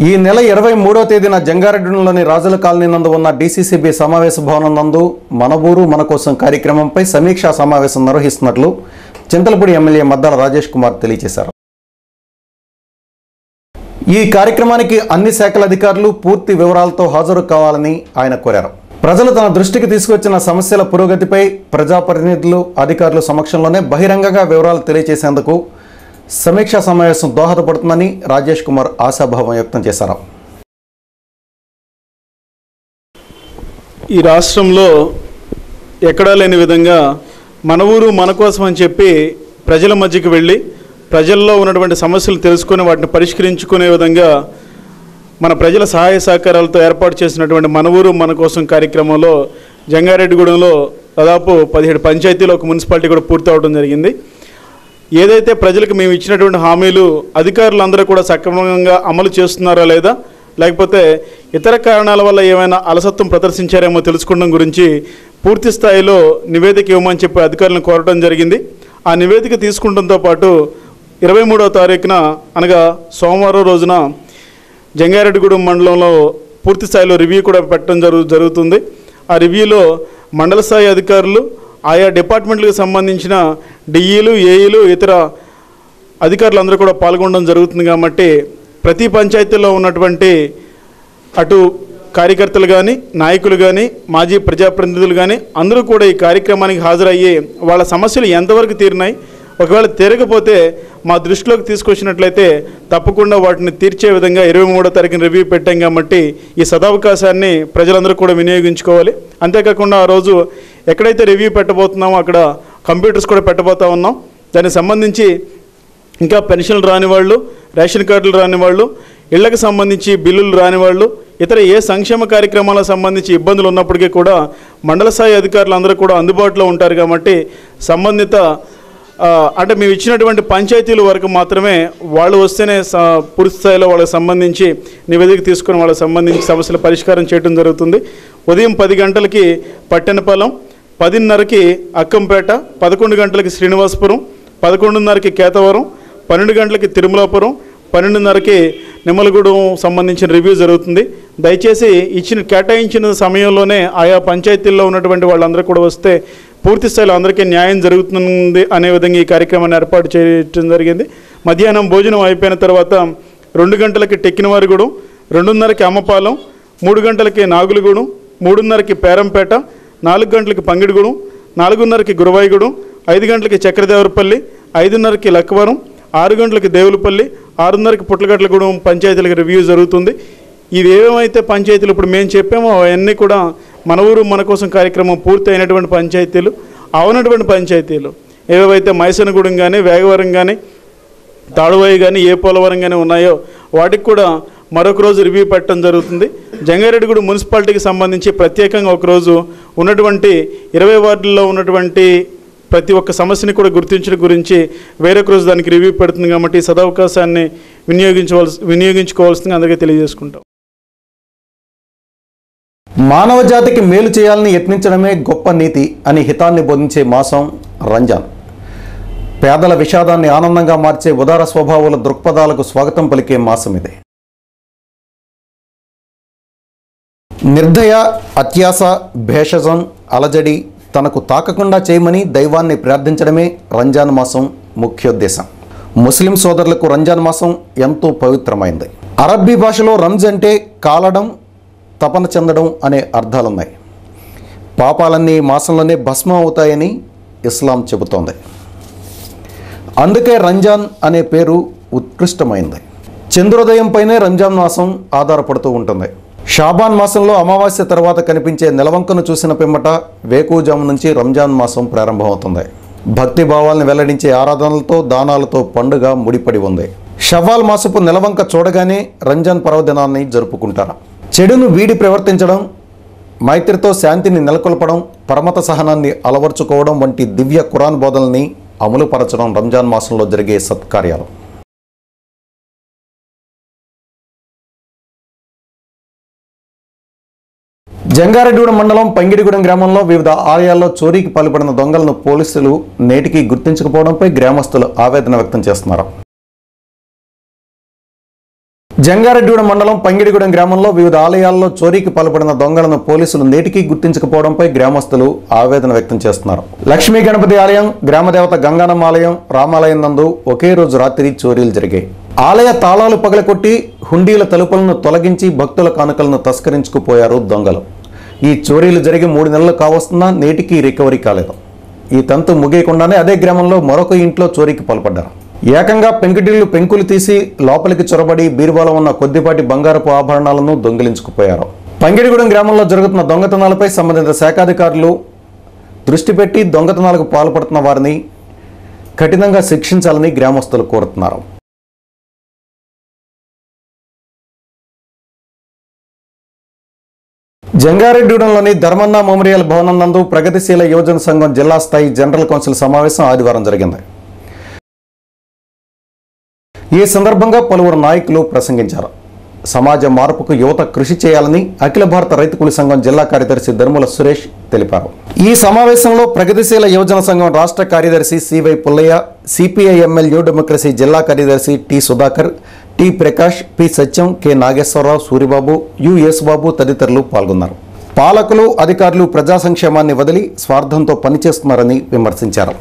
ఈ నెల 23వ తేదీన జంగారెడ్డిలోని రాజుల కాలనీ నందు ఉన్న డీసీసీబీ సమావేశ భవనం నందు మన ఊరు మన కోసం కార్యక్రమంపై సమీక్షా సమావేశం నిర్వహిస్తున్నట్లు చింతలపూడి ఎమ్మెల్యే మద్దాల రాజేష్ కుమార్ తెలియజేశారు. ఈ కార్యక్రమానికి అన్ని శాఖల అధికారులు పూర్తి వివరాలతో హాజరు కావాలని ఆయన కోరారు. ప్రజలు తన దృష్టికి తీసుకొచ్చిన సమస్యల పురోగతిపై ప్రజాప్రతినిధులు అధికారుల సమక్షంలోనే బహిరంగంగా వివరాలు తెలియజేసేందుకు సమీక్షా సమావేశం దోహదపడుతుందని రాజేష్ కుమార్ ఆశాభావం వ్యక్తం చేశారు. ఈ రాష్ట్రంలో ఎక్కడా లేని విధంగా మన ఊరు మన కోసం అని చెప్పి ప్రజల మధ్యకి వెళ్ళి ప్రజల్లో ఉన్నటువంటి సమస్యలు తెలుసుకొని వాటిని పరిష్కరించుకునే విధంగా మన ప్రజల సహాయ సహకారాలతో ఏర్పాటు చేసినటువంటి మన ఊరు మన కోసం కార్యక్రమంలో జంగారెడ్డిగూడెంలో దాదాపు 17 పంచాయతీలు ఒక మున్సిపాలిటీ కూడా పూర్తి అవడం జరిగింది. ఏదైతే ప్రజలకు మేము ఇచ్చినటువంటి హామీలు అధికారులందరూ కూడా సక్రమంగా అమలు చేస్తున్నారా లేదా, లేకపోతే ఇతర కారణాల వల్ల ఏమైనా అలసత్వం ప్రదర్శించారేమో తెలుసుకోవడం గురించి పూర్తి స్థాయిలో నివేదిక ఇవ్వమని చెప్పి అధికారులను కోరడం జరిగింది. ఆ నివేదిక తీసుకుంటంతో పాటు 23వ తారీఖున అనగా సోమవారం రోజున జంగారెడ్డిగూడెం మండలంలో పూర్తి స్థాయిలో రివ్యూ కూడా పెట్టడం జరుగుతుంది. ఆ రివ్యూలో మండల స్థాయి అధికారులు, ఆయా డిపార్ట్మెంట్లకు సంబంధించిన డిఈలు, ఏఈలు, ఇతర అధికారులందరూ కూడా పాల్గొనడం జరుగుతుంది. కాబట్టి ప్రతి పంచాయతీలో ఉన్నటువంటి అటు కార్యకర్తలు కానీ, నాయకులు కానీ, మాజీ ప్రజాప్రతినిధులు కానీ అందరూ కూడా ఈ కార్యక్రమానికి హాజరయ్యి వాళ్ళ సమస్యలు ఎంతవరకు తీరినాయి, ఒకవేళ తీరకపోతే మా దృష్టిలోకి తీసుకొచ్చినట్లయితే తప్పకుండా వాటిని తీర్చే విధంగా 23వ తారీఖున రివ్యూ పెట్టాం. కాబట్టి ఈ సదవకాశాన్ని ప్రజలందరూ కూడా వినియోగించుకోవాలి. అంతేకాకుండా ఆ రోజు ఎక్కడైతే రివ్యూ పెట్టబోతున్నామో అక్కడ కంప్యూటర్స్ కూడా పెట్టబోతా ఉన్నాం. దానికి సంబంధించి ఇంకా పెన్షన్లు రాని వాళ్ళు, రేషన్ కార్డులు రాని వాళ్ళు, ఇళ్లకు సంబంధించి బిల్లులు రాని వాళ్ళు, ఇతర ఏ సంక్షేమ కార్యక్రమాలకు సంబంధించి ఇబ్బందులు ఉన్నప్పటికీ కూడా మండల స్థాయి అధికారులు అందరూ కూడా అందుబాటులో ఉంటారు. కాబట్టి సంబంధిత అంటే మేము ఇచ్చినటువంటి పంచాయతీల వరకు మాత్రమే వాళ్ళు వస్తేనే పూర్తి స్థాయిలో వాళ్ళకి సంబంధించి నివేదిక తీసుకొని వాళ్ళకి సంబంధించి సమస్యల పరిష్కారం చేయడం జరుగుతుంది. ఉదయం 10 గంటలకి పట్టెనపాలెం, 10:30కి అక్కంపేట, 11 గంటలకి శ్రీనివాసపురం, 11:30కి కేతవరం, 12 గంటలకి తిరుమలాపురం, 12:30కి నిమ్మలగూడెం సంబంధించిన రివ్యూ జరుగుతుంది. దయచేసి కేటాయించిన సమయంలోనే ఆయా పంచాయతీల్లో ఉన్నటువంటి వాళ్ళందరూ కూడా వస్తే పూర్తి స్థాయిలో అందరికీ న్యాయం జరుగుతుంది అనే విధంగా ఈ కార్యక్రమాన్ని ఏర్పాటు చేయడం జరిగింది. మధ్యాహ్నం భోజనం అయిపోయిన తర్వాత 2 గంటలకి టెక్కినవారిగూడెం, 2:30కి అమ్మపాలెం, 3 గంటలకి నాగులగూడెం, 3:30కి పేరంపేట, 4 గంటలకి పంగిడిగూడెం, 4:30కి గురవాయిగూడెం, 5 గంటలకి చక్రదేవరపల్లి, 5:30కి లక్కవరం, 6 గంటలకి దేవులపల్లి, 6:30కి పుట్లగట్లగూడెం పంచాయతీలకు రివ్యూ జరుగుతుంది. ఇవి ఏమేమైతే పంచాయతీలు ఇప్పుడు మేము చెప్పామో అవన్నీ కూడా మన ఊరు మన కోసం కార్యక్రమం పూర్తి అయినటువంటి పంచాయతీలు. అవనటువంటి పంచాయతీలు ఏవైతే మైసనగూడెం కానీ, వేగవరం కానీ, తాడువాయి కానీ, ఏ పోలవరం కానీ ఉన్నాయో వాటికి కూడా మరొక రోజు రివ్యూ పెట్టడం జరుగుతుంది. జంగారెడ్డిగూడెం మున్సిపాలిటీకి సంబంధించి ప్రత్యేకంగా ఒకరోజు ఉన్నటువంటి 20 వార్డుల్లో ఉన్నటువంటి ప్రతి ఒక్క సమస్యని కూడా గుర్తించడం గురించి వేరొక రోజు దానికి రివ్యూ పెడుతుంది. కాబట్టి ఈ సదవకాశాన్ని వినియోగించుకోవాల్సిందిగా అందరికీ తెలియజేసుకుంటాం. మానవ జాతికి మేలు చేయాలని యత్నించడమే గొప్ప నీతి అని హితాన్ని బోధించే మాసం రంజాన్. పేదల విషాదాన్ని ఆనందంగా మార్చే ఉదార స్వభావాల దృక్పథాలకు స్వాగతం పలికే మాసం ఇదే. నిర్దయ, అత్యాస, భేషజం, అలజడి తనకు తాకకుండా చేయమని దైవాన్ని ప్రార్థించడమే రంజాన్ మాసం ముఖ్యోద్దేశం. ముస్లిం సోదరులకు రంజాన్ మాసం ఎంతో పవిత్రమైంది. అరబ్బీ భాషలో రంజ్ అంటే కాలడం, తపన చెందడం అనే అర్థాలున్నాయి. పాపాలన్నీ మాసంలోనే భస్మం అవుతాయని ఇస్లాం చెబుతోంది. అందుకే రంజాన్ అనే పేరు ఉత్కృష్టమైంది. చంద్రోదయంపైనే రంజాన్ మాసం ఆధారపడుతూ ఉంటుంది. షాబాన్ మాసంలో అమావాస్య తర్వాత కనిపించే నెలవంకను చూసిన పిమ్మట వేకువజాము నుంచి రంజాన్ మాసం ప్రారంభమవుతుంది. భక్తి భావాలను వెల్లడించే ఆరాధనలతో, దానాలతో పండుగ ముడిపడి ఉంది. షవ్వాల్ మాసపు నెలవంక చూడగానే రంజాన్ పర్వదినాన్ని జరుపుకుంటారు. చెడును వీడి ప్రవర్తించడం, మైత్రితో శాంతిని నెలకొల్పడం, పరమత సహనాన్ని అలవర్చుకోవడం వంటి దివ్య ఖురాన్ బోధనల్ని అమలుపరచడం రంజాన్ మాసంలో జరిగే సత్కార్యాలు. జంగారెడ్డిగూడెం మండలం పంగిడిగూడెం గ్రామంలో వివిధ ఆలయాల్లో చోరీకి పాల్పడిన దొంగలను పోలీసులు నేటికి గుర్తించకపోవడంపై గ్రామస్తులు ఆవేదన వ్యక్తం చేస్తున్నారు. జంగారెడ్డిగూడెం మండలం పంగిడిగూడెం గ్రామంలో వివిధ ఆలయాల్లో చోరీకి పాల్పడిన దొంగలను పోలీసులు నేటికీ గుర్తించకపోవడంపై గ్రామస్తులు ఆవేదన వ్యక్తం చేస్తున్నారు. లక్ష్మీ గణపతి ఆలయం, గ్రామదేవత గంగానమ్మ ఆలయం, రామాలయం నందు ఒకే రోజు రాత్రి చోరీలు జరిగాయి. ఆలయ తాళాలు పగలకొట్టి హుండీల తలుపులను తొలగించి భక్తుల కానుకలను తస్కరించుకుపోయారు దొంగలు. ఈ చోరీలు జరిగి 3 నెలలు కావస్తున్నా నేటికి రికవరీ కాలేదు. ఈ తంతు ముగియకుండానే అదే గ్రామంలో మరొక ఇంట్లో చోరీకి పాల్పడ్డారు. ఏకంగా పెంకులు తీసి లోపలికి చొరబడి బీరువాలో ఉన్న కొద్దిపాటి బంగారపు ఆభరణాలను దొంగిలించుకుపోయారు. పంగిడిగూడెం గ్రామంలో జరుగుతున్న దొంగతనాలపై సంబంధిత శాఖాధికారులు దృష్టి పెట్టి దొంగతనాలకు పాల్పడుతున్న వారిని కఠినంగా శిక్షించాలని గ్రామస్తులు కోరుతున్నారు. జంగారెడ్డిగూడెంలోని ధర్మన్న మెమోరియల్ భవనం నందు ప్రగతిశీల యువజన సంఘం జిల్లా స్థాయి జనరల్ కౌన్సిల్ సమావేశం ఆదివారం జరిగింది. ఈ సందర్భంగా పలువురు నాయకులు ప్రసంగించారు. సమాజ మార్పుకు యువత కృషి చేయాలని అఖిల భారత రైతు కూలీ సంఘం జిల్లా కార్యదర్శి ధర్ముల సురేష్ తెలిపారు. ఈ సమావేశంలో ప్రగతిశీల యువజన సంఘం రాష్ట్ర కార్యదర్శి CY Pullaiah, CPI ML New Democracy జిల్లా కార్యదర్శి T Sudhakar, T Prakash, P Satyam, K Nageswararao, Suribabu, U Yesubabu తదితరులు పాల్గొన్నారు. పాలకులు, అధికారులు ప్రజా సంక్షేమాన్ని వదిలి స్వార్థంతో పనిచేస్తున్నారని విమర్శించారు.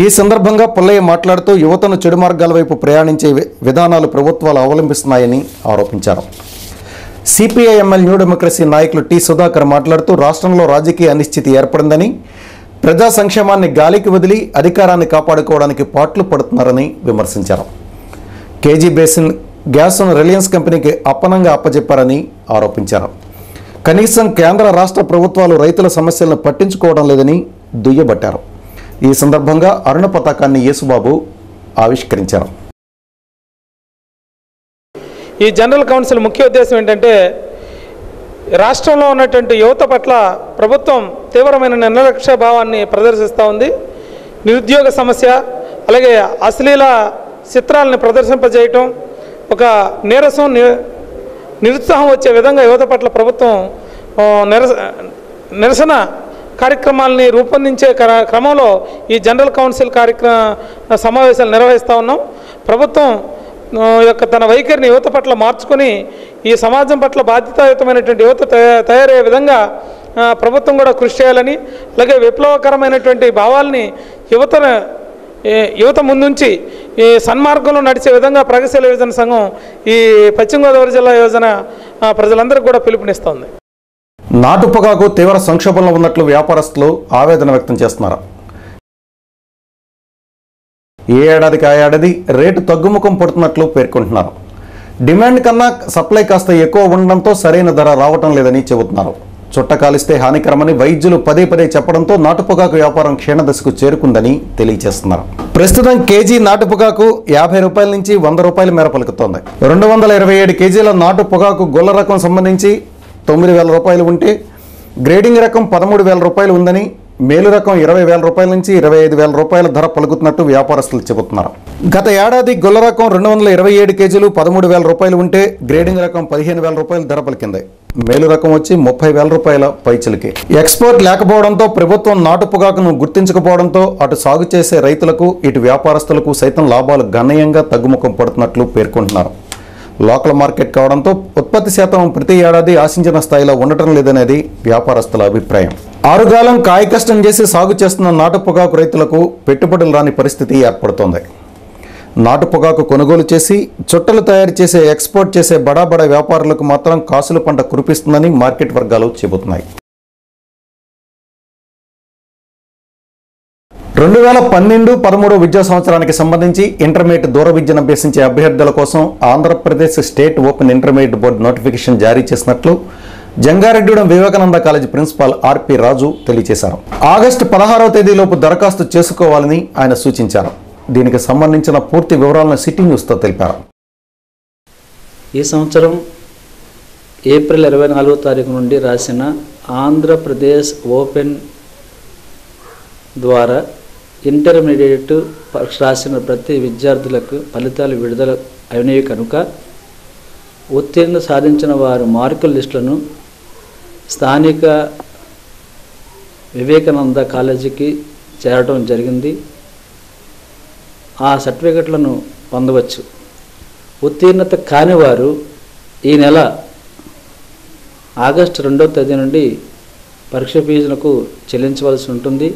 ఈ సందర్భంగా పుల్లయ్య మాట్లాడుతూ యువతను చెడు మార్గాల వైపు ప్రయాణించే విధానాలు ప్రభుత్వాలు అవలంబిస్తున్నాయని ఆరోపించారు. సిపిఐ ఎంఎల్ న్యూ డెమోక్రసీ నాయకులు టి సుధాకర్ మాట్లాడుతూ రాష్ట్రంలో రాజకీయ అనిశ్చితి ఏర్పడిందని, ప్రజా సంక్షేమాన్ని గాలికి వదిలి అధికారాన్ని కాపాడుకోవడానికి పాట్లు పడుతున్నారని విమర్శించారు. కేజీ బేసిన్ గ్యాస్ను రిలయన్స్ కంపెనీకి అప్పనంగా అప్పచెప్పారని ఆరోపించారు. కనీసం కేంద్ర రాష్ట్ర ప్రభుత్వాలు రైతుల సమస్యలను పట్టించుకోవడం లేదని దుయ్యబట్టారు. ఈ సందర్భంగా అరుణ పతాకాన్ని యేసుబాబు ఆవిష్కరించారు. ఈ జనరల్ కౌన్సిల్ ముఖ్య ఉద్దేశం ఏంటంటే రాష్ట్రంలో ఉన్నటువంటి యువత పట్ల ప్రభుత్వం తీవ్రమైన నిర్లక్ష్య భావాన్ని ప్రదర్శిస్తూ ఉంది. నిరుద్యోగ సమస్య, అలాగే అశ్లీల చిత్రాలను ప్రదర్శింపజేయటం, ఒక నిరుత్సాహం వచ్చే విధంగా యువత పట్ల ప్రభుత్వం నిరసన కార్యక్రమాలని రూపొందించే క్రమంలో ఈ జనరల్ కౌన్సిల్ సమావేశాలు నిర్వహిస్తూ ఉన్నాం. ప్రభుత్వం యొక్క తన వైఖరిని యువత పట్ల మార్చుకొని ఈ సమాజం పట్ల బాధ్యతాయుతమైనటువంటి యువత తయారయ్యే విధంగా ప్రభుత్వం కూడా కృషి చేయాలని, అలాగే విప్లవకరమైనటువంటి భావాల్ని యువత ముందుంచి ఈ సన్మార్గంలో నడిచే విధంగా ప్రగతిశీల యువజన సంఘం ఈ పశ్చిమ గోదావరి జిల్లా యువజన ప్రజలందరికీ కూడా పిలుపునిస్తోంది. నాటు పొగాకు తీవ్ర సంక్షోభంలో ఉన్నట్లు వ్యాపారస్తులు ఆవేదన వ్యక్తం చేస్తున్నారు. ఏ ఏడాదికి ఆ ఏడాది రేటు తగ్గుముఖం పడుతున్నట్లు పేర్కొంటున్నారు. డిమాండ్ కన్నా సప్లై కాస్త ఎక్కువ ఉండడంతో సరైన ధర రావటం లేదని చెబుతున్నారు. చుట్ట కాలిస్తే హానికరమని వైద్యులు పదే చెప్పడంతో నాటు పొగాకు వ్యాపారం క్షీణదశకు చేరుకుందని తెలియజేస్తున్నారు. ప్రస్తుతం కేజీ నాటు పొగాకు 50 రూపాయల నుంచి 100 రూపాయల మేర పలుకుతోంది. 227 కేజీల నాటు పొగాకు గొల్ల రకం సంబంధించి 9,000 రూపాయలు ఉంటే, గ్రేడింగ్ రకం 13,000 రూపాయలు ఉందని, మేలు రకం 20,000 రూపాయల నుంచి 25,000 రూపాయల ధర పలుకుతున్నట్టు వ్యాపారస్తులు చెబుతున్నారు. గత ఏడాది గొల్ల రకం 227 కేజీలు 13,000 రూపాయలు ఉంటే, గ్రేడింగ్ రకం 15,000 రూపాయల ధర పలికింది. మేలు రకం వచ్చి 30,000 రూపాయల పైచిలకి. ఎక్స్పోర్ట్ లేకపోవడంతో, ప్రభుత్వం నాటు పొగాకును గుర్తించకపోవడంతో అటు సాగు చేసే రైతులకు, ఇటు వ్యాపారస్తులకు సైతం లాభాలు గణనీయంగా తగ్గుముఖం పడుతున్నట్లు పేర్కొంటున్నారు. లోకల్ మార్కెట్ కావడంతో ఉత్పత్తి శాతం ప్రతి ఏడాది ఆశించిన స్థాయిలో ఉండటం లేదనేది వ్యాపారస్తుల అభిప్రాయం. ఆరుగాలం కాయ కష్టం చేసి సాగు చేస్తున్న నాటు పొగాకు రైతులకు పెట్టుబడులు రాని పరిస్థితి ఏర్పడుతోంది. నాటు పొగాకు కొనుగోలు చేసి చుట్టలు తయారు చేసే, ఎక్స్పోర్ట్ చేసే బడా వ్యాపారులకు మాత్రం కాసుల పంట కురిపిస్తుందని మార్కెట్ వర్గాలు చెబుతున్నాయి. 2012-13 విద్యా సంవత్సరానికి సంబంధించి ఇంటర్మీడియట్ దూర విద్యను అభ్యసించే అభ్యర్థుల కోసం Andhra Pradesh state open intermediate board notification జారీ చేసినట్లు జంగారెడ్డిగూడెం వివేకానంద కాలేజీ ప్రిన్సిపాల్ ఆర్పి రాజు తెలియజేశారు. ఆగస్టు 16వ తేదీలోపు దరఖాస్తు చేసుకోవాలని ఆయన సూచించారు. దీనికి సంబంధించిన పూర్తి వివరాలను సిటీ న్యూస్తో తెలిపారు. ఈ సంవత్సరం ఏప్రిల్ 24వ తారీఖు నుండి రాసిన ఆంధ్రప్రదేశ్ ఓపెన్ ద్వారా ఇంటర్మీడియట్ పరీక్ష రాసిన ప్రతి విద్యార్థులకు ఫలితాలు విడుదల అయినవి కనుక ఉత్తీర్ణత సాధించిన వారి మార్కుల లిస్టులను స్థానిక వివేకానంద కాలేజీకి చేరడం జరిగింది. ఆ సర్టిఫికెట్లను పొందవచ్చు. ఉత్తీర్ణత కాని వారు ఈ నెల ఆగస్టు 2వ తేదీ నుండి పరీక్ష ఫీజులకు చెల్లించవలసి ఉంటుంది.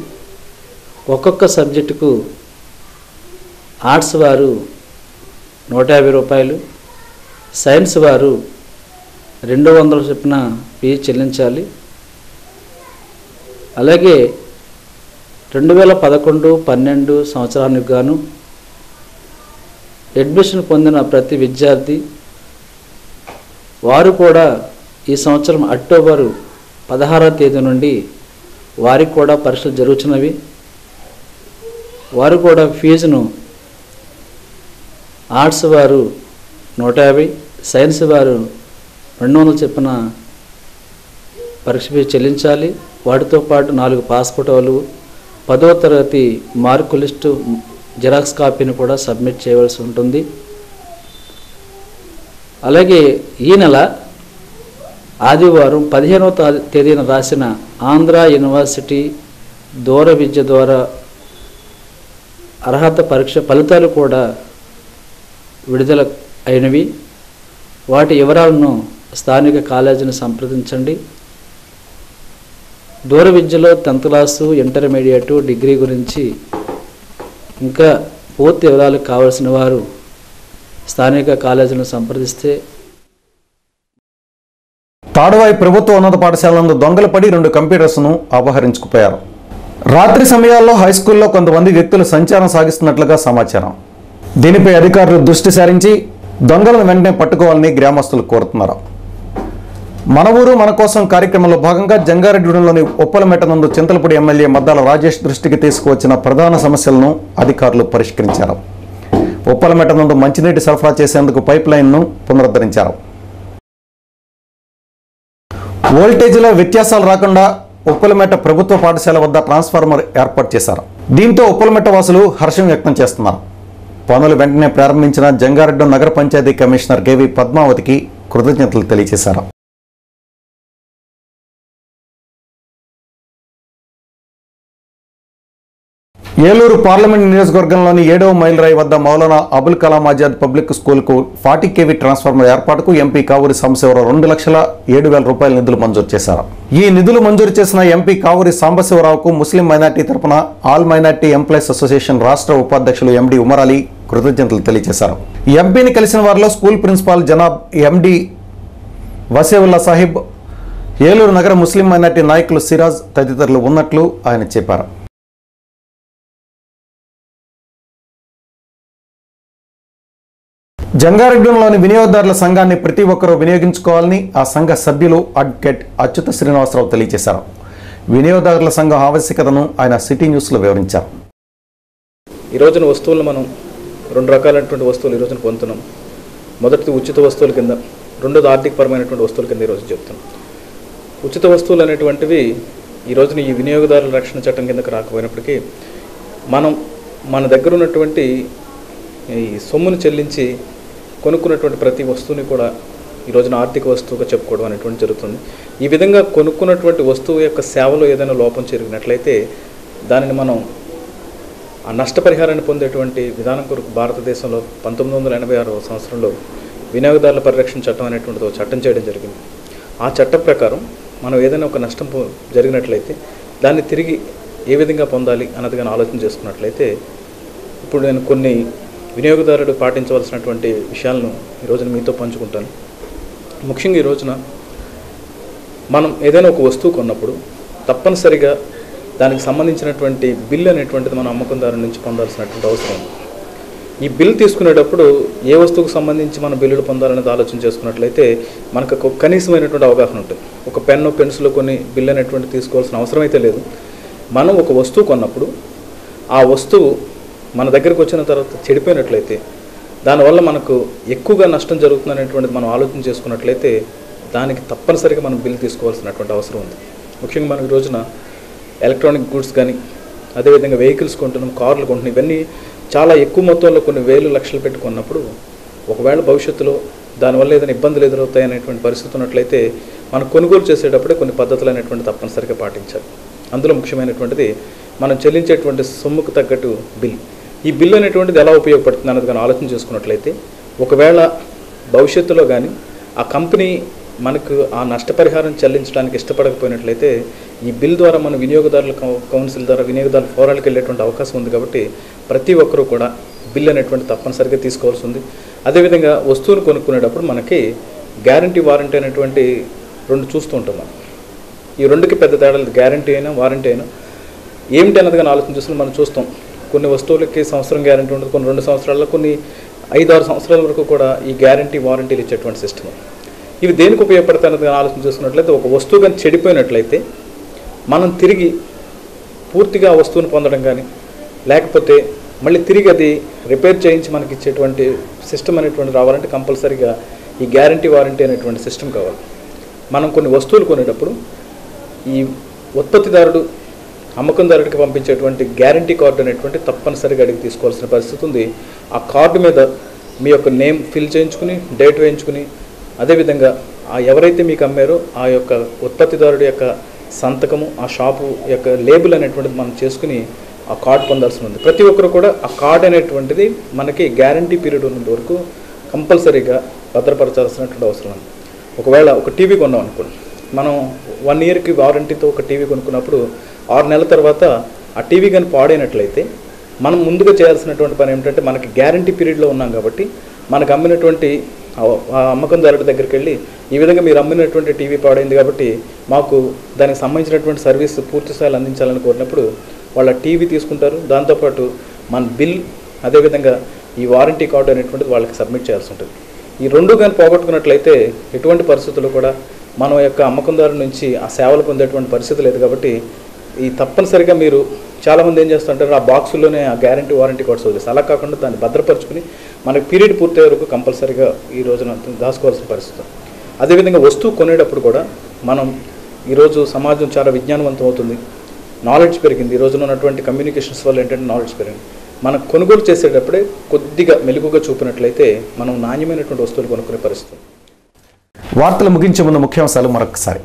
ఒక్కొక్క సబ్జెక్టుకు ఆర్ట్స్ వారు 150 రూపాయలు, సైన్స్ వారు 200 చొప్పున ఫీజు చెల్లించాలి. అలాగే 2011-12 సంవత్సరానికి గాను అడ్మిషన్ పొందిన ప్రతి విద్యార్థి వారు కూడా ఈ సంవత్సరం అక్టోబరు 16వ తేదీ నుండి వారికి కూడా పరీక్షలు జరుగుతున్నవి. వారు కూడా ఫీజును ఆర్ట్స్ వారు 150, సైన్స్ వారు 200 చొప్పున పరీక్ష ఫీజు చెల్లించాలి. వాటితో పాటు 4 పాస్ ఫోటోలు, 10వ తరగతి మార్కు లిస్టు జిరాక్స్ కాపీని కూడా సబ్మిట్ చేయవలసి ఉంటుంది. అలాగే ఈ నెల ఆదివారం 15వ తేదీన రాసిన ఆంధ్ర యూనివర్సిటీ దూర విద్య ద్వారా అర్హత పరీక్ష ఫలితాలు కూడా విడుదల అయినవి. వాటి వివరాలను స్థానిక కాలేజీని సంప్రదించండి. దూర విద్యలో 10th క్లాసు, ఇంటర్మీడియట్, డిగ్రీ గురించి ఇంకా పూర్తి వివరాలు కావాల్సిన వారు స్థానిక కాలేజీలను సంప్రదిస్తే. తాడువాయి ప్రభుత్వ ఉన్నత పాఠశాల నందు దొంగలు పడి 2 కంప్యూటర్స్ను అపహరించుకుపోయారు. రాత్రి సమయాల్లో హైస్కూల్లో కొంతమంది వ్యక్తులు సంచారం సాగిస్తున్నట్లుగా సమాచారం. దీనిపై అధికారులు దృష్టి సారించి దొంగలను వెంటనే పట్టుకోవాలని గ్రామస్తులు కోరుతున్నారు. మన ఊరు మన కోసం కార్యక్రమంలో భాగంగా జంగారెడ్డిగూడెంలోని ఉప్పలమెట నందు చింతలపూడి ఎమ్మెల్యే మద్దాల రాజేష్ దృష్టికి తీసుకువచ్చిన ప్రధాన సమస్యలను అధికారులు పరిష్కరించారు. ఉప్పలమెట నందు మంచినీటి సరఫరా చేసేందుకు పైప్ లైన్ను పునరుద్ధరించారు. వోల్టేజీలో వ్యత్యాసాలు రాకుండా ఉప్పలమెట ప్రభుత్వ పాఠశాల వద్ద ట్రాన్స్ఫార్మర్ ఏర్పాటు చేశారు. దీంతో ఉప్పలమెట వాసులు హర్షం వ్యక్తం చేస్తున్నారు. పనులు వెంటనే ప్రారంభించిన జంగారెడ్డి నగర పంచాయతీ కమిషనర్ కేవి పద్మావతికి కృతజ్ఞతలు తెలియజేశారు. ఏలూరు పార్లమెంట్ నియోజకవర్గంలోని 7వ మైలురాయి వద్ద మౌలానా అబుల్ కలాం ఆజాద్ పబ్లిక్ స్కూల్కు 40 kV ట్రాన్స్ఫార్మర్ ఏర్పాటుకు ఎంపీ కావూరి సాంబశివరావు 2,07,000 రూపాయల నిధులు మంజూరు చేశారు. ఈ నిధులు మంజూరు చేసిన ఎంపీ కావూరి సాంబశివరావుకు ముస్లిం మైనార్టీ తరపున ఆల్ మైనార్టీ ఎంప్లాయీస్ అసోసియేషన్ రాష్ట్ర ఉపాధ్యక్షులు ఎండి ఉమర్ అలీ కృతజ్ఞతలు తెలియజేశారు. ఎంపీని కలిసిన వారిలో స్కూల్ ప్రిన్సిపాల్ జనాబ్ ఎండి వసీవుల్లా సాహిబ్, ఏలూరు నగర ముస్లిం మైనార్టీ నాయకులు సిరాజ్ తదితరులు ఉన్నట్లు ఆయన చెప్పారు. జంగారెడ్డిలోని వినియోగదారుల సంఘాన్ని ప్రతి ఒక్కరూ వినియోగించుకోవాలని ఆ సంఘ సభ్యులు అడ్వకేట్ అచ్యుత శ్రీనివాసరావు తెలియజేశారు. వినియోగదారుల సంఘం ఆవశ్యకతను ఆయన సిటీ న్యూస్లో వివరించారు. ఈ రోజున వస్తువులు మనం 2 రకాలైనటువంటి వస్తువులు ఈ రోజున పొందుతున్నాం. మొదటిది ఉచిత వస్తువుల కింద, రెండోది ఆర్థికపరమైనటువంటి వస్తువుల కింద ఈరోజు చెప్తున్నాం. ఉచిత వస్తువులు అనేటువంటివి ఈ రోజున ఈ వినియోగదారుల రక్షణ చట్టం కిందకు రాకపోయినప్పటికీ మన దగ్గర ఉన్నటువంటి ఈ సొమ్మును చెల్లించి కొనుక్కున్నటువంటి ప్రతి వస్తువుని కూడా ఈ రోజున ఆర్థిక వస్తువుగా చెప్పుకోవడం అనేటువంటి జరుగుతుంది. ఈ విధంగా కొనుక్కున్నటువంటి వస్తువు యొక్క సేవలో ఏదైనా లోపం జరిగినట్లయితే దానిని మనం ఆ నష్టపరిహారాన్ని పొందేటువంటి విధానం కొరకు భారతదేశంలో 1986వ సంవత్సరంలో వినియోగదారుల పరిరక్షణ చట్టం అనేటువంటిది ఒక చట్టం చేయడం జరిగింది. ఆ చట్టం ప్రకారం మనం ఏదైనా ఒక నష్టం జరిగినట్లయితే దాన్ని తిరిగి ఏ విధంగా పొందాలి అన్నది కానీ ఆలోచన చేసుకున్నట్లయితే ఇప్పుడు నేను కొన్ని వినియోగదారుడు పాటించవలసినటువంటి విషయాలను ఈ రోజున మీతో పంచుకుంటాను. ముఖ్యంగా ఈ రోజున మనం ఏదైనా ఒక వస్తువు కొన్నప్పుడు తప్పనిసరిగా దానికి సంబంధించినటువంటి బిల్ అనేటువంటిది మనం అమ్మకందారు నుంచి పొందాల్సినటువంటి అవసరం ఉంది. ఈ బిల్ తీసుకునేటప్పుడు ఏ వస్తువుకు సంబంధించి మనం బిల్లులు పొందాలనేది ఆలోచన చేసుకున్నట్లయితే మనకు ఒక కనీసమైనటువంటి అవగాహన ఉంటుంది. ఒక పెన్ను పెన్సిల్ కొన్ని బిల్ అనేటువంటి తీసుకోవాల్సిన అవసరం అయితే లేదు. మనం ఒక వస్తువు కొన్నప్పుడు ఆ వస్తువు మన దగ్గరకు వచ్చిన తర్వాత చెడిపోయినట్లయితే దానివల్ల మనకు ఎక్కువగా నష్టం జరుగుతుంది అనేటువంటిది మనం ఆలోచన చేసుకున్నట్లయితే దానికి తప్పనిసరిగా మనం బిల్ తీసుకోవాల్సినటువంటి అవసరం ఉంది. ముఖ్యంగా మనం ఈ రోజున ఎలక్ట్రానిక్ గూడ్స్ కానీ అదేవిధంగా వెహికల్స్ కొంటున్నాం, కార్లు కొంటున్నాం. ఇవన్నీ చాలా ఎక్కువ మొత్తంలో కొన్ని వేలు లక్షలు పెట్టుకున్నప్పుడు ఒకవేళ భవిష్యత్తులో దానివల్ల ఏదైనా ఇబ్బందులు ఎదురవుతాయి అనేటువంటి పరిస్థితి ఉన్నట్లయితే మనం కొనుగోలు చేసేటప్పుడే కొన్ని పద్ధతులు అనేటువంటి తప్పనిసరిగా పాటించాలి. అందులో ముఖ్యమైనటువంటిది మనం చెల్లించేటువంటి సొమ్ముకు తగ్గట్టు బిల్. ఈ బిల్ అనేటువంటిది ఎలా ఉపయోగపడుతుంది అన్నది కానీ ఆలోచన చేసుకున్నట్లయితే ఒకవేళ భవిష్యత్తులో కానీ ఆ కంపెనీ మనకు ఆ నష్టపరిహారం చెల్లించడానికి ఇష్టపడకపోయినట్లయితే ఈ బిల్ ద్వారా మన వినియోగదారుల కౌన్సిల్ ద్వారా వినియోగదారుల ఫోరాలకు వెళ్ళేటువంటి అవకాశం ఉంది. కాబట్టి ప్రతి ఒక్కరూ కూడా బిల్ అనేటువంటి తప్పనిసరిగా తీసుకోవాల్సి ఉంది. అదేవిధంగా వస్తువులు కొనుక్కునేటప్పుడు మనకి గ్యారంటీ వారంటీ అనేటువంటి రెండు చూస్తూ ఉంటాం మనం. ఈ రెండుకి పెద్ద తేడా లేదు. గ్యారంటీ అయినా వారంటీ అయినా ఏమిటి అన్నదిగా ఆలోచన చూసుకుని మనం చూస్తాం. కొన్ని వస్తువులకి సంవత్సరం గ్యారంటీ ఉంటుంది, కొన్ని 2 సంవత్సరాల్లో, కొన్ని 5-6 సంవత్సరాల వరకు కూడా ఈ గ్యారంటీ వారంటీలు ఇచ్చేటువంటి సిస్టమ్. ఇవి దేనికి ఉపయోగపడతాయి అన్నదిగా ఆలోచన చూసుకున్నట్లయితే ఒక వస్తువు కానీ చెడిపోయినట్లయితే మనం తిరిగి పూర్తిగా ఆ వస్తువును పొందడం కానీ, లేకపోతే మళ్ళీ తిరిగి అది రిపేర్ చేయించి మనకి ఇచ్చేటువంటి సిస్టమ్ అనేటువంటి రావాలంటే కంపల్సరీగా ఈ గ్యారంటీ వారంటీ అనేటువంటి సిస్టమ్ కావాలి. మనం కొన్ని వస్తువులు కొనేటప్పుడు ఈ ఉత్పత్తిదారుడు అమ్మకందారుడికి పంపించేటువంటి గ్యారంటీ కార్డు అనేటువంటి తప్పనిసరిగా అడిగి తీసుకోవాల్సిన పరిస్థితి ఉంది. ఆ కార్డు మీద మీ యొక్క నేమ్ ఫిల్ చేయించుకుని, డేట్ వేయించుకుని, అదేవిధంగా ఆ ఎవరైతే మీకు అమ్మారో ఆ యొక్క ఉత్పత్తిదారుడి యొక్క సంతకము, ఆ షాపు యొక్క లేబుల్ అనేటువంటిది మనం చేసుకుని ఆ కార్డు పొందాల్సి ఉంది. ప్రతి ఒక్కరు కూడా ఆ కార్డు అనేటువంటిది మనకి గ్యారంటీ పీరియడ్ ఉన్నంత వరకు కంపల్సరీగా భద్రపరచాల్సినటువంటి అవసరం ఉంది. ఒకవేళ ఒక టీవీ కొన్నాం అనుకోండి, మనం 1 ఇయర్కి వారంటీతో ఒక టీవీ కొనుక్కున్నప్పుడు 6 నెలల తర్వాత ఆ టీవీ కానీ పాడైనట్లయితే మనం ముందుగా చేయాల్సినటువంటి పని ఏమిటంటే, మనకి గ్యారంటీ పీరియడ్లో ఉన్నాం కాబట్టి మనకు అమ్మినటువంటి ఆ అమ్మకందారుడి దగ్గరికి వెళ్ళి ఈ విధంగా మీరు అమ్మినటువంటి టీవీ పాడైంది కాబట్టి మాకు దానికి సంబంధించినటువంటి సర్వీస్ పూర్తి స్థాయిలో అందించాలని కోరినప్పుడు వాళ్ళ టీవీ తీసుకుంటారు. దాంతోపాటు మన బిల్, అదేవిధంగా ఈ వారంటీ కార్డు అనేటువంటిది వాళ్ళకి సబ్మిట్ చేయాల్సి ఉంటుంది. ఈ రెండు కానీ పోగొట్టుకున్నట్లయితే ఎటువంటి పరిస్థితుల్లో కూడా మన యొక్క అమ్మకందారు నుంచి ఆ సేవలు పొందేటువంటి పరిస్థితి లేదు. కాబట్టి ఈ తప్పనిసరిగా మీరు చాలామంది ఏం చేస్తుంటారు, ఆ బాక్సుల్లోనే ఆ గ్యారంటీ వారంటీ కార్డ్స్ వదిలేస్తారు. అలా కాకుండా దాన్ని భద్రపరుచుకుని మనకి పీరియడ్ పూర్తయ్యే వరకు కంపల్సరీగా ఈ రోజున దాచుకోవాల్సిన పరిస్థితి. అదేవిధంగా వస్తువు కొనేటప్పుడు కూడా మనం ఈరోజు సమాజం చాలా విజ్ఞానవంతం అవుతుంది, నాలెడ్జ్ పెరిగింది. ఈ రోజున ఉన్నటువంటి కమ్యూనికేషన్స్ వల్ల ఏంటంటే నాలెడ్జ్ పెరిగింది. మనం కొనుగోలు చేసేటప్పుడే కొద్దిగా మెలుగుగా చూపినట్లయితే మనం నాణ్యమైనటువంటి వస్తువులు కొనుక్కునే పరిస్థితి. వార్తలు ముగించే ముందు ముఖ్యాంశాలు మరొకసారి.